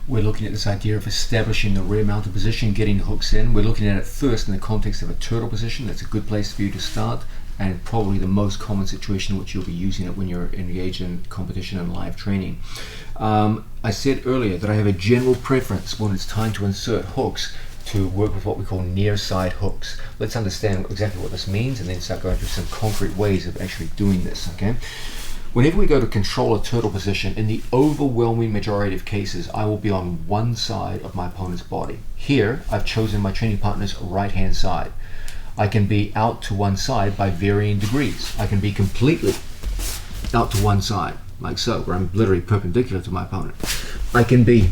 we're looking at this idea of establishing the rear mounted position, getting the hooks in. We're looking at it first in the context of a turtle position. That's a good place for you to start, and probably the most common situation in which you'll be using it when you're engaged in competition and live training. I said earlier that I have a general preference when it's time to insert hooks to work with what we call near side hooks. Let's understand exactly what this means and then start going through some concrete ways of actually doing this, okay? Whenever we go to control a turtle position, in the overwhelming majority of cases, I will be on one side of my opponent's body. Here, I've chosen my training partner's right-hand side. I can be out to one side by varying degrees. I can be completely out to one side, like so, where I'm literally perpendicular to my opponent. I can be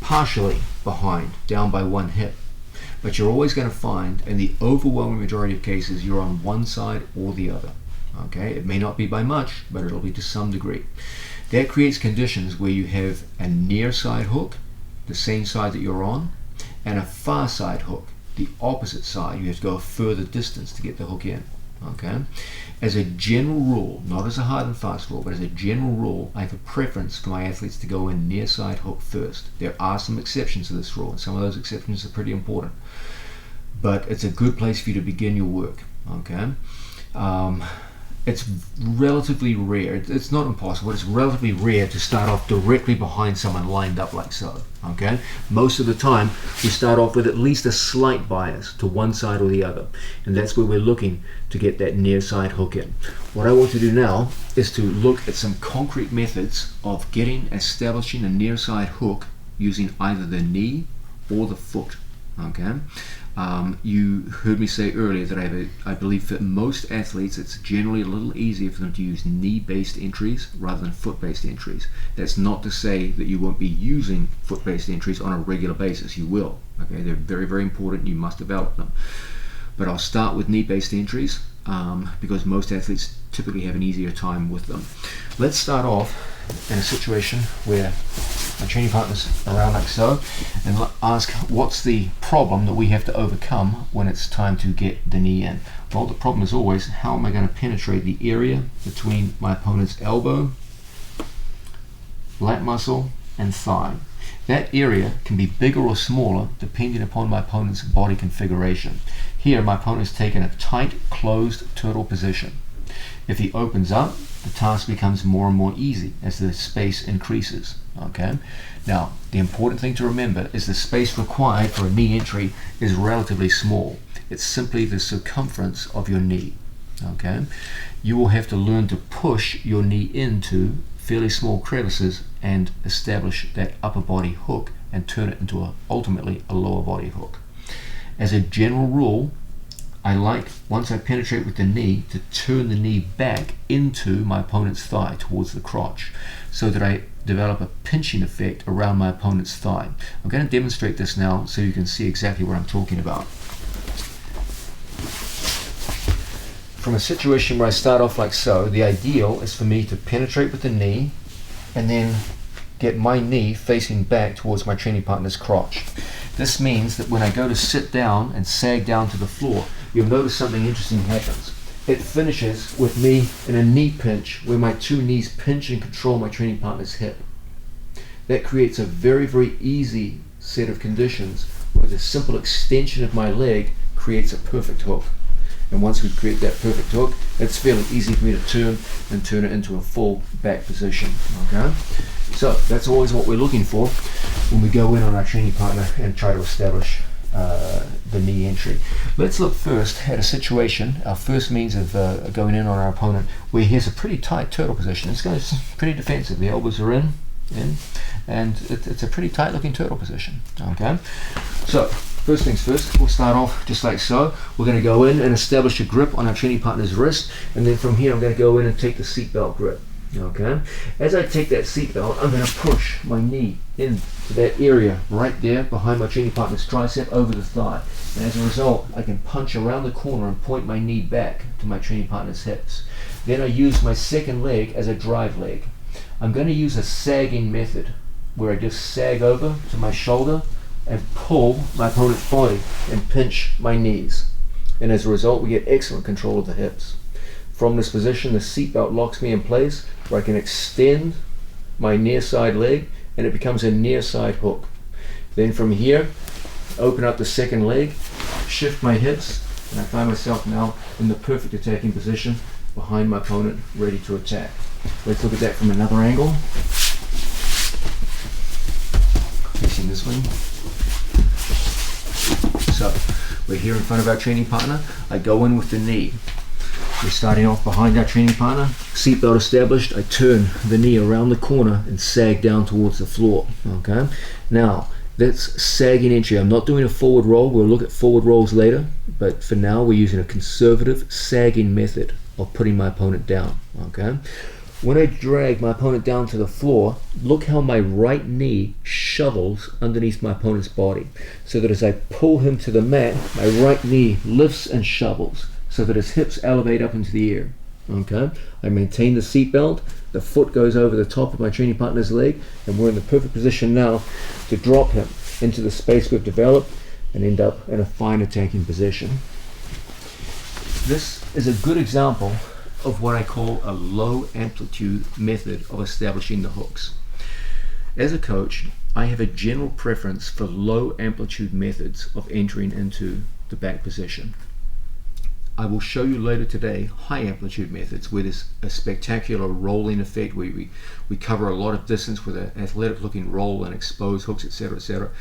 partially behind, down by one hip. But you're always going to find, in the overwhelming majority of cases, you're on one side or the other. Okay, it may not be by much, but it'll be to some degree. That creates conditions where you have a near side hook, the same side that you're on, and a far side hook, the opposite side. You have to go a further distance to get the hook in. Okay, as a general rule, not as a hard and fast rule, but as a general rule, I have a preference for my athletes to go in near side hook first. There are some exceptions to this rule, and some of those exceptions are pretty important, but it's a good place for you to begin your work. Okay. It's relatively rare, it's not impossible, it's relatively rare to start off directly behind someone lined up like so, okay? Most of the time, we start off with at least a slight bias to one side or the other, and that's where we're looking to get that near side hook in. What I want to do now is to look at some concrete methods of establishing a near side hook using either the knee or the foot, okay? You heard me say earlier that I believe for most athletes it's generally a little easier for them to use knee-based entries rather than foot-based entries. That's not to say that you won't be using foot-based entries on a regular basis. You will. Okay, they're very, very important. You must develop them. But I'll start with knee-based entries because most athletes typically have an easier time with them. Let's start off in a situation where my training partner's around like so, and ask what's the problem that we have to overcome when it's time to get the knee in. Well, the problem is always, how am I going to penetrate the area between my opponent's elbow, lat muscle, and thigh. That area can be bigger or smaller depending upon my opponent's body configuration. Here, my opponent's taken a tight, closed turtle position. If he opens up, the task becomes more and more easy as the space increases. Okay. Now, the important thing to remember is the space required for a knee entry is relatively small. It's simply the circumference of your knee. Okay. You will have to learn to push your knee into fairly small crevices and establish that upper body hook and turn it into ultimately a lower body hook. As a general rule, I like, once I penetrate with the knee, to turn the knee back into my opponent's thigh towards the crotch so that I develop a pinching effect around my opponent's thigh. I'm going to demonstrate this now so you can see exactly what I'm talking about. From a situation where I start off like so, the ideal is for me to penetrate with the knee and then get my knee facing back towards my training partner's crotch. This means that when I go to sit down and sag down to the floor, you'll notice something interesting happens. It finishes with me in a knee pinch where my two knees pinch and control my training partner's hip. That creates a very, very easy set of conditions where the simple extension of my leg creates a perfect hook. And once we create that perfect hook, it's fairly easy for me to turn it into a full back position. Okay? So that's always what we're looking for when we go in on our training partner and try to establish the knee entry. Let's look first at a situation, our first means of going in on our opponent, where he has a pretty tight turtle position. It's pretty defensive. The elbows are in and it's a pretty tight looking turtle position. Okay, so first things first, we'll start off just like so. We're going to go in and establish a grip on our training partner's wrist, and then from here I'm going to go in and take the seatbelt grip. Okay, as I take that seatbelt, I'm going to push my knee into that area right there behind my training partner's tricep over the thigh, and as a result I can punch around the corner and point my knee back to my training partner's hips. Then I use my second leg as a drive leg. I'm going to use a sagging method where I just sag over to my shoulder and pull my opponent's body and pinch my knees, and as a result we get excellent control of the hips. From this position, the seatbelt locks me in place where I can extend my near side leg and it becomes a near side hook. Then from here, open up the second leg, shift my hips, and I find myself now in the perfect attacking position behind my opponent, ready to attack. Let's look at that from another angle. Facing this way. So, we're here in front of our training partner. I go in with the knee. We're starting off behind our training partner. Seatbelt established. I turn the knee around the corner and sag down towards the floor. Okay. Now, that's sagging entry. I'm not doing a forward roll. We'll look at forward rolls later. But for now, we're using a conservative sagging method of putting my opponent down. Okay. When I drag my opponent down to the floor, look how my right knee shovels underneath my opponent's body, so that as I pull him to the mat, my right knee lifts and shovels, so that his hips elevate up into the air. Okay, I maintain the seat belt, the foot goes over the top of my training partner's leg, and we're in the perfect position now to drop him into the space we've developed and end up in a fine attacking position. This is a good example of what I call a low amplitude method of establishing the hooks. As a coach, I have a general preference for low amplitude methods of entering into the back position. I will show you later today high amplitude methods where there's a spectacular rolling effect where we cover a lot of distance with an athletic looking roll and exposed hooks, etc., etc.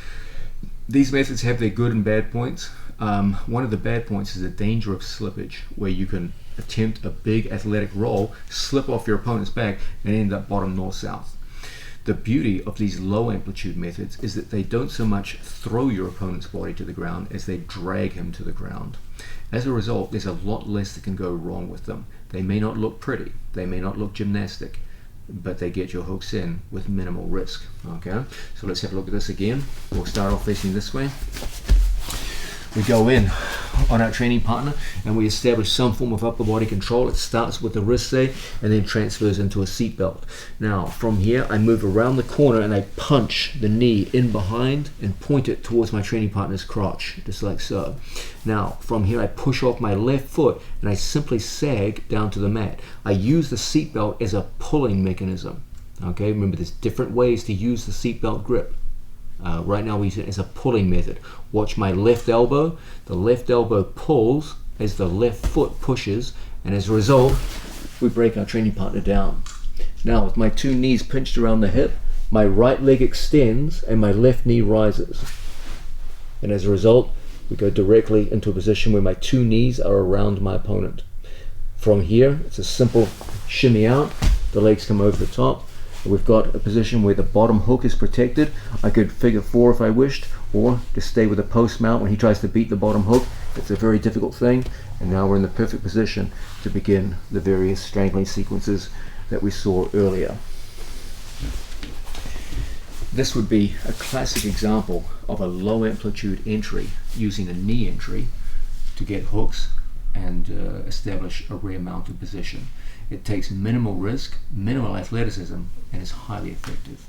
These methods have their good and bad points. One of the bad points is the danger of slippage, where you can attempt a big athletic roll, slip off your opponent's back, and end up bottom north-south. The beauty of these low amplitude methods is that they don't so much throw your opponent's body to the ground as they drag him to the ground. As a result, there's a lot less that can go wrong with them. They may not look pretty, they may not look gymnastic, but they get your hooks in with minimal risk. Okay, so let's have a look at this again. We'll start off facing this way. We go in on our training partner and we establish some form of upper body control. It starts with the wrist, say, and then transfers into a seat belt. Now from here I move around the corner and I punch the knee in behind and point it towards my training partner's crotch, just like so. Now from here I push off my left foot and I simply sag down to the mat. I use the seat belt as a pulling mechanism. Okay, remember there's different ways to use the seat belt grip. Right now we use it as a pulling method. Watch my left elbow. The left elbow pulls as the left foot pushes, and as a result we break our training partner down. Now with my two knees pinched around the hip, my right leg extends and my left knee rises, and as a result we go directly into a position where my two knees are around my opponent. From here it's a simple shimmy out, the legs come over the top. We've got a position where the bottom hook is protected. I could figure four if I wished, or just stay with a post mount when he tries to beat the bottom hook. It's a very difficult thing, and now we're in the perfect position to begin the various strangling sequences that we saw earlier. This would be a classic example of a low amplitude entry using a knee entry to get hooks and establish a rear mounted position. It takes minimal risk, minimal athleticism, and is highly effective.